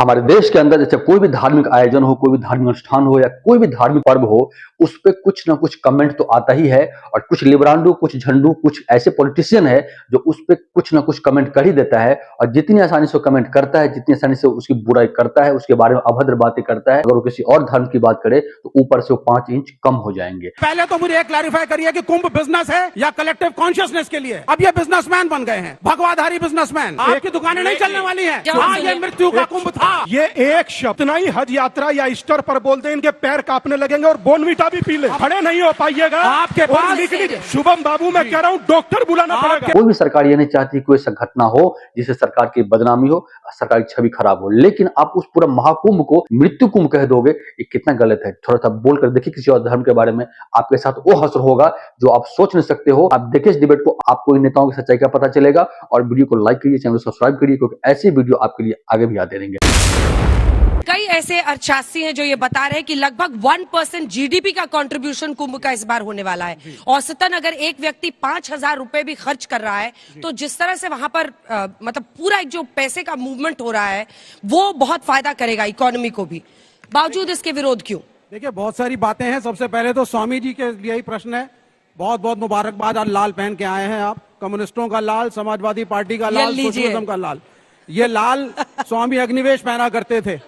हमारे देश के अंदर जैसे कोई भी धार्मिक आयोजन हो, कोई भी धार्मिक अनुष्ठान हो या कोई भी धार्मिक पर्व हो, उस पे कुछ ना कुछ कमेंट तो आता ही है। और कुछ लिबरांडू, कुछ झंडू, कुछ ऐसे पॉलिटिशियन है जो उस पे कुछ ना कुछ कमेंट कर ही देता है। और जितनी आसानी से वो कमेंट करता है, जितनी आसानी से उसकी बुराई करता है, उसके बारे में अभद्र बातें करता है, अगर वो किसी और धर्म की बात करे तो ऊपर से वो 5 इंच कम हो जाएंगे। पहले तो मुझे क्लैरिफाई करिए कि कुंभ बिजनेस है या कलेक्टिव कॉन्शियसनेस के लिए? अब ये बिजनेसमैन बन गए हैं, भगवाधारी बिजनेसमैन। आपकी दुकानें नहीं चलने वाली हैं। हाँ, ये मृत्यु का कुंभ था। ये एक शब्द नहीं, हज यात्रा या ईस्टर पर बोलते हैं, इनके पैर कांपने लगेंगे और बोनवीटा भी पी ले। खड़े नहीं हो पाइएगा आपके पास। शुभम बाबू, मैं कह रहा हूँ डॉक्टर बुलाना पड़ेगा। कोई भी सरकार ये नहीं चाहती कोई ऐसा घटना हो जिससे सरकार की बदनामी हो, सरकार की छवि खराब हो। लेकिन आप उस पूरा महाकुंभ को मृत्यु कुंभ कह दोगे, ये कितना गलत है। थोड़ा सा बोलकर देखिए किसी और धर्म के बारे में, आपके साथ वो हश्र होगा जो आप सोच नहीं सकते हो। आप देखिए इस डिबेट को, आपको इन नेताओं की सच्चाई का पता चलेगा। और वीडियो को लाइक करिए, चैनल को सब्सक्राइब करिए, क्योंकि ऐसी वीडियो आपके लिए आगे भी आते रहेंगे। कई ऐसे अर्थशास्त्री हैं जो ये बता रहे हैं कि लगभग 1% जीडीपी का कंट्रीब्यूशन कुंभ का इस बार होने वाला है। औसतन अगर एक व्यक्ति 5,000 रुपए भी खर्च कर रहा है तो जिस तरह से वहां पर मतलब पूरा एक जो पैसे का मूवमेंट हो रहा है वो बहुत फायदा करेगा इकोनॉमी को भी। बावजूद इसके विरोध क्यों? देखिए, बहुत सारी बातें हैं। सबसे पहले तो स्वामी जी के लिए ही प्रश्न है। बहुत बहुत मुबारकबाद, आज लाल पहन के आए हैं आप। कम्युनिस्टों का लाल, समाजवादी पार्टी का लाल, सोशलिज्म का लाल। ये लाल स्वामी अग्निवेश पहना करते थे।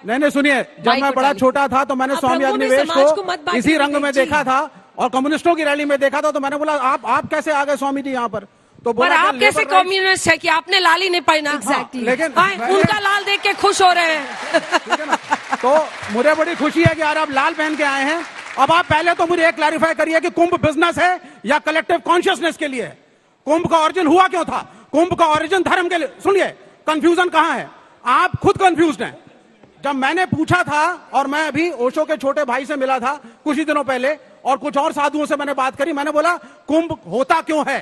नहीं सुनिए, जब मैं बड़ा छोटा था तो मैंने स्वामी अग्निवेश को इसी रंग में देखा था और कम्युनिस्टों की रैली में देखा था। तो मैंने बोला आप कैसे आ गए स्वामी जी यहाँ पर? तो पर आप कैसे कम्युनिस्ट है कि आपने लाल ही नहीं पहना? लेकिन उनका लाल देख के खुश हो रहे हैं। ठीक है ना? तो मुझे बड़ी खुशी है कि यार आप लाल पहन के आए हैं। अब आप पहले तो मुझे क्लैरिफाई करिए कि कुंभ बिजनेस है या कलेक्टिव कॉन्शियसनेस के लिए है? कुंभ का ओरिजिन हुआ क्यों था? कुंभ का ओरिजिन धर्म के लिए। सुनिए, कंफ्यूजन कहां है? आप खुद कंफ्यूज्ड हैं। जब मैंने पूछा था, और मैं अभी ओशो के छोटे भाई से मिला था कुछ ही दिनों पहले और कुछ और साधुओं से मैंने बात करी, मैंने बोला कुंभ होता क्यों है?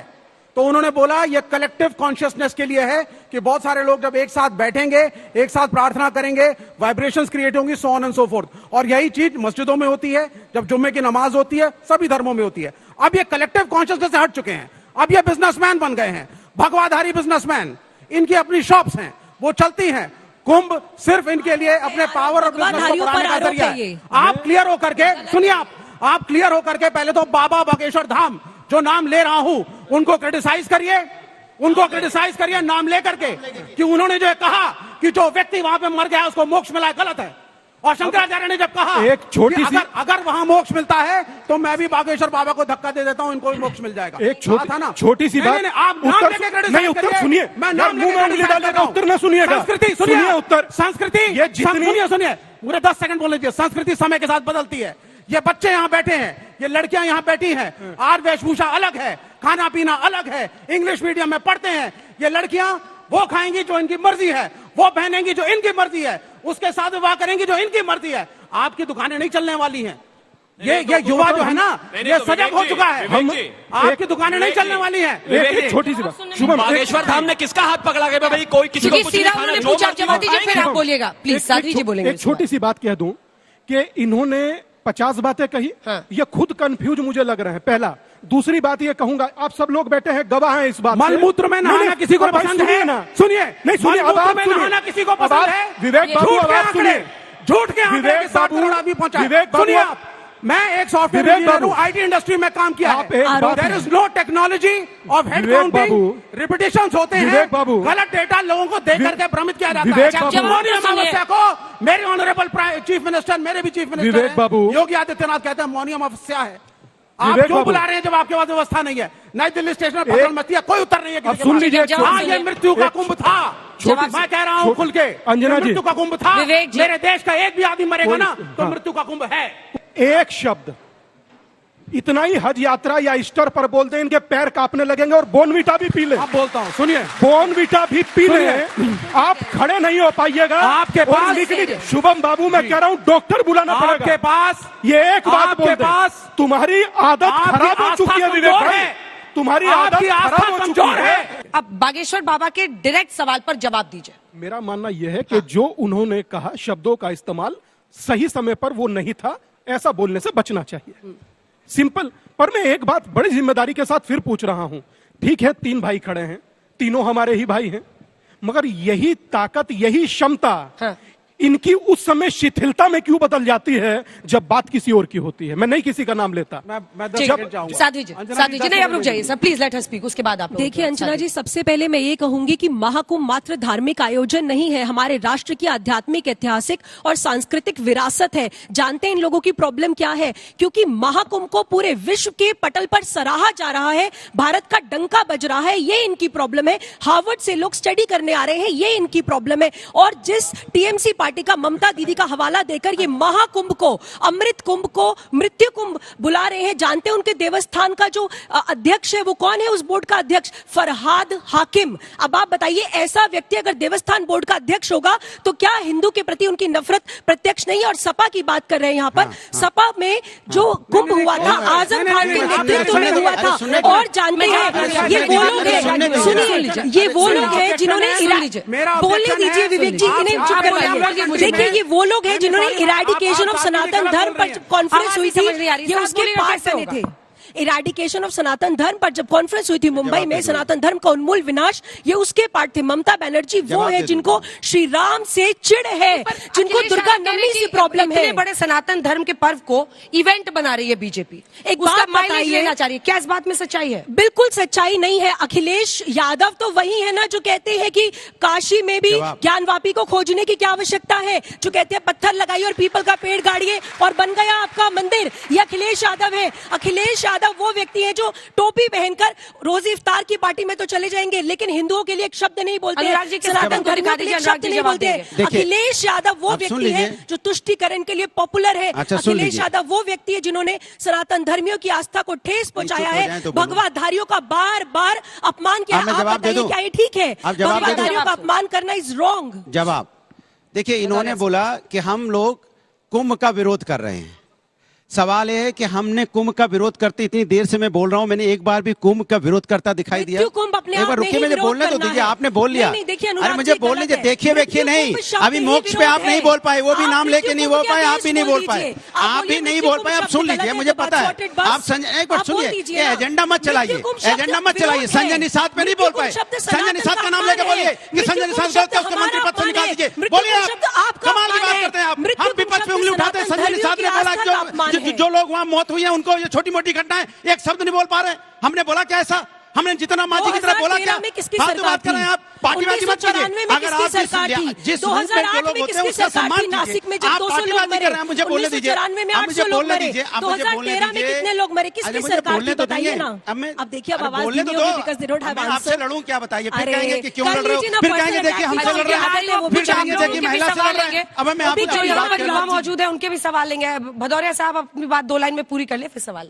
तो उन्होंने बोला ये कलेक्टिव कॉन्शियसनेस के लिए है कि बहुत सारे लोग जब एक साथ बैठेंगे, एक साथ प्रार्थना करेंगे, वाइब्रेशंस क्रिएट होंगी, so on and so fourth. और यही चीज मस्जिदों में होती है, जब जुम्मे की नमाज होती है, सभी धर्मों में होती है। अब ये कलेक्टिव कॉन्शियसनेस से हट चुके हैं। अब ये बिजनेसमैन बन गए हैं, भगवाधारी बिजनेसमैन। इनकी अपनी शॉप्स हैं, वो चलती हैं। कुंभ सिर्फ इनके लिए अपने पावर और बिजनेस को बढ़ाने का जरिया है। आप क्लियर होकर के सुनिए, आप क्लियर होकर के पहले तो बाबा बागेश्वर धाम जो नाम ले रहा हूं उनको क्रिटिसाइज करिए, नाम लेकर के कि उन्होंने जो कहा कि जो व्यक्ति वहां पे मर गया उसको मोक्ष मिला है, गलत है। और शंकराचार्य ने जब कहा एक छोटी सी अगर वहां मोक्ष मिलता है तो मैं भी बागेश्वर बाबा को धक्का दे देता हूं, इनको भी मोक्ष मिल जाएगा। एक छोटी सी बात। आप उत्तर सुनिए, मैं नाम मुंह में उंगली डालेगा, उत्तर न सुनिएगा। संस्कृति सुनिए, उत्तर संस्कृति सुनिए, मुझे 10 सेकंड बोलने दीजिए। संस्कृति समय के साथ बदलती है। ये बच्चे यहाँ बैठे हैं, ये लड़कियां यहाँ बैठी हैं, आज वेशभूषा अलग है, खाना पीना अलग है, इंग्लिश मीडियम में पढ़ते हैं। ये लड़कियां वो खाएंगी जो इनकी मर्जी है, वो पहनेंगी जो इनकी मर्जी है, उसके साथ विवाह करेंगी जो इनकी मर्जी है। आपकी दुकानें नहीं चलने वाली हैं। ये युवा जो है ना, ये सजग हो चुका है। आपकी दुकानें नहीं चलने वाली हैं। एक छोटी सी बात। शुभम, बागेश्वर धाम ने किसका हाथ पकड़ा गया भाई? कोई किसी को कुछ नहीं खाना, जो जवाब दीजिए, फिर आप बोलिएगा प्लीज। साध्वी जी बोलेंगे। एक छोटी सी बात कह दूं कि इन्होंने 50 बातें कही। ये खुद कंफ्यूज मुझे लग रहे हैं, पहला। दूसरी बात ये कहूंगा, आप सब लोग बैठे हैं, गवाह हैं इस बात। मलमूत्र में नहाना किसी को पसंद है? सुनिए, नहीं सुनिए, अब आप नहाना किसी को पसंद है? विवेक बाबू, आवाज सुनिए। झूठ के आंकड़े के साथ करोड़ आदमी पहुंचा। सुनिए, आप, मैं एक सॉफ्टवेयर इंजीनियर हूं, आईटी इंडस्ट्री में काम किया है। There is no technology of head counting, repetitions होते हैं, गलत डेटा लोगों को देख करके भ्रमित किया जाता है। मौनी अमावस्या को मेरे ऑनरेबल चीफ मिनिस्टर, मेरे भी चीफ मिनिस्टर योगी आदित्यनाथ कहते हैं मौनी अमावस्या है। आप क्यों बुला रहे हैं जब आपके पास व्यवस्था नहीं है? नई दिल्ली स्टेशन पर फसल मचती है, कोई उत्तर नहीं है। सुन लीजिए, हाँ, ये मृत्यु का कुंभ था। मैं कह रहा हूं खुल के, अंजना जी, मृत्यु का कुंभ था। मेरे देश का एक भी आदमी मरेगा ना तो मृत्यु का कुंभ है। एक शब्द, इतना ही हज यात्रा या ईस्टर पर बोलते हैं, इनके पैर कांपने लगेंगे और बोनवीटा भी पी ले। अब बोलता हूँ, सुनिए, बोनवीटा भी पी ले। आप खड़े नहीं हो पाइएगा। आपके पास शुभम बाबू, मैं कह रहा हूँ डॉक्टर बुलाना पड़ेगा। आपके पास ये एक बात बोलते हैं, तुम्हारी आदत खराब हो चुकी है विवेक भाई, तुम्हारी आदत खराब हो चुकी है। अब बागेश्वर बाबा के डायरेक्ट सवाल पर जवाब दीजिए। मेरा मानना यह है कि जो उन्होंने कहा, शब्दों का इस्तेमाल सही समय पर वो नहीं था, ऐसा बोलने से बचना चाहिए, सिंपल। पर मैं एक बात बड़ी जिम्मेदारी के साथ फिर पूछ रहा हूं। ठीक है, 3 भाई खड़े हैं, तीनों हमारे ही भाई हैं। मगर यही ताकत, यही क्षमता हाँ। इनकी उस समय शिथिलता में क्यों बदल जाती है जब बात किसी और की होती है। मैं नहीं किसी का नाम लेता। मैं ठीक, 10 सेकंड चाहूंगा। साध्वी जी नहीं, आप रुक जाइए sir, please let her speak, उसके बाद आप लोग। देखिए अंजना जी, सबसे पहले मैं ये कहूंगी कि महाकुंभ मात्र धार्मिक आयोजन नहीं है, हमारे राष्ट्र की आध्यात्मिक, ऐतिहासिक और सांस्कृतिक विरासत है। जानते हैं इन लोगों की प्रॉब्लम क्या है? क्योंकि महाकुंभ को पूरे विश्व के पटल पर सराहा जा रहा है, भारत का डंका बज रहा है, ये इनकी प्रॉब्लम है। हार्वर्ड से लोग स्टडी करने आ रहे हैं, ये इनकी प्रॉब्लम है। और जिस टीएमसी पार्टी का ममता दीदी का हवाला देकर ये महाकुंभ को, अमृत कुंभ को मृत्यु कुंभ बुला रहे हैं, जानते हैं उनके देवस्थान का जो अध्यक्ष है वो कौन है? उस बोर्ड का अध्यक्ष फरहाद हाकिम। अब आप बताइए, ऐसा व्यक्ति अगर देवस्थान बोर्ड का अध्यक्ष होगा तो क्या हिंदू के प्रति उनकी नफरत प्रत्यक्ष नहीं? और सपा की बात कर रहे हैं यहाँ पर। सपा में जो कुंभ हुआ था आजम खान के नेतृत्व में हुआ था। और जानते हैं ये वो लोग हैं, सुनिए, ये वो लोग हैं जिन्होंने बोलने दीजिए विवेक जी, इन्हें चुप करवाइए। देखिए ये वो लोग हैं जिन्होंने इराडिकेशन ऑफ सनातन धर्म पर कॉन्फ्रेंस हुई थी, ये उसके पार्ट बने थे। इराडिकेशन ऑफ सनातन धर्म पर जब कॉन्फ्रेंस हुई थी मुंबई में, सनातन धर्म का उन्मूल विनाश, ये उसके पार्ट थे। ममता बनर्जी वो है जिनको श्री राम से चिढ़ है, जिनको दुर्गा नवमी से प्रॉब्लम है। इतने बड़े सनातन धर्म के पर्व को इवेंट बना रही है बीजेपी, एक उसका बात माइलेज बताइए, लेना चाह रही है। क्या इस बात में सच्चाई है? बिल्कुल सच्चाई नहीं है। अखिलेश यादव तो वही है ना जो कहते हैं कि काशी में भी ज्ञानवापी को खोजने की क्या आवश्यकता है, जो कहते हैं पत्थर लगाइए और पीपल का पेड़ गाड़िए और बन गया आपका मंदिर। ये अखिलेश यादव है। अखिलेश यादव वो व्यक्ति है जो टोपी पहनकर रोज इफ्तार की पार्टी में तो चले जाएंगे, लेकिन हिंदुओं के लिए एक शब्द नहीं बोलते, सनातन धर्म के लिए एक शब्द नहीं बोलते। अखिलेश यादव वो व्यक्ति है जो तुष्टीकरण के लिए पॉपुलर है। अखिलेश यादव वो व्यक्ति है जिन्होंने सनातन धर्मियों की आस्था को ठेस पहुंचाया है, भगवाधारियों का बार बार अपमान किया। आप बताइए क्या ये ठीक है? भगवाधारियों का अपमान करना इज रॉन्ग। जवाब देखिए, इन्होंने बोला कि हम लोग कुंभ का विरोध कर रहे हैं। सवाल यह है कि हमने कुंभ का विरोध करते, इतनी देर से मैं बोल रहा हूं, मैंने एक बार भी कुंभ का विरोध करता दिखाई दिया? एक बार रुकिए, मुझे बोलने तो दीजिए। आपने बोल लिया, अरे मुझे बोलने दीजिए। देखिए देखिए नहीं, अभी मोक्ष पे आप नहीं बोल पाए, वो भी नाम लेके नहीं बोल पाए, आप भी नहीं बोल पाए, आप भी नहीं बोल पाए। आप सुन लीजिए, मुझे पता है आप संजय, एक बार सुनिए, एजेंडा मत चलाइए, एजेंडा मत चलाइए। संजय निषाद पे नहीं बोल पाए, संजय निषाद का नाम लेके बोलिए कि संजय निषाद गलत है, उसको मंत्री पद से निकाल दीजिए। बोलिए, आप कमाल की बात करते हैं। आप हम विपक्ष पे उंगली उठाते हैं। संजय निषाद ने बोला जो लोग वहां मौत हुई है उनको ये छोटी मोटी घटना है, एक शब्द नहीं बोल पा रहे। हमने बोला क्या ऐसा? हमने जितना माजी की तरह बोला क्या? फालतू बात कर रहे हैं आप, पार्टीबाजी मत कीजिए। अगर आप जिस रूप में जो लोग होते हैं उसका सम्मान कीजिए। आप पार्टीबाजी कर रहे हैं, मुझे बोलने दीजिए, आप मुझे बोलने दीजिए, आप मुझे बोलने दीजिए। कितने लोग मरे, किसकी सरकार थी बताइए ना। अब देखिए, अब आवाज बोलने तो दो। मैं आपसे लड़ूं क्या बताइए? फिर कहेंगे कि क्यों लड़ रहे हो, फिर कहेंगे देखिए हमसे लड़ रहे हैं, फिर कहेंगे देखिए महिला से लड़ रहे हैं। अब मैं आपकी बात कर रहा हूं, मौजूद है, उनके भी सवाल लेंगे। भदौरिया साहब अपनी बात 2 लाइन में पूरी कर ले, फिर सवाल।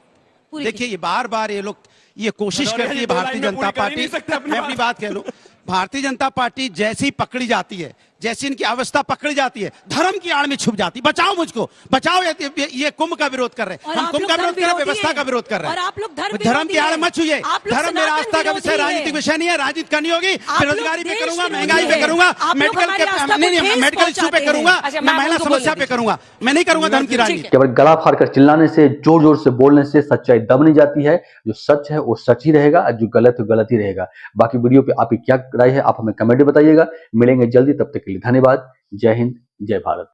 देखिए, ये बार बार ये लोग ये कोशिश करती है भारतीय जनता पार्टी, मैं अपनी बात कह लूं, भारतीय जनता पार्टी जैसी पकड़ी जाती है, जैसी इनकी अवस्था पकड़ी जाती है, धर्म की आड़ में छुप जाती। बचाओ मुझको, बचाओ। ये कुंभ का विरोध कर रहे हैं, हम कुंभ का विरोध कर रहे हैं, व्यवस्था का विरोध कर रहे हैं। और आप लोग धर्म की आड़ मत छुइए। धर्म मेरा आस्था का विषय, राजनीतिक विषय नहीं है। राजनीति करनी होगी, बेरोजगारी पे करूंगा, महंगाई पे करूंगा, मेडिकल इश्यू पे करूंगा, मैं महिला समस्या पे करूंगा, मैं नहीं करूंगा धर्म की राजनीति। केवल गला फाड़कर चिल्लाने से, जोर जोर से बोलने से सच्चाई दब नहीं जाती है। जो सच है वो सच ही रहेगा, और जो गलत है गलत ही रहेगा। बाकी वीडियो पे आपकी क्या राय है, आप हमें कमेंट में बताइएगा। मिलेंगे जल्दी, तब तक के लिए धन्यवाद। जय हिंद, जय भारत।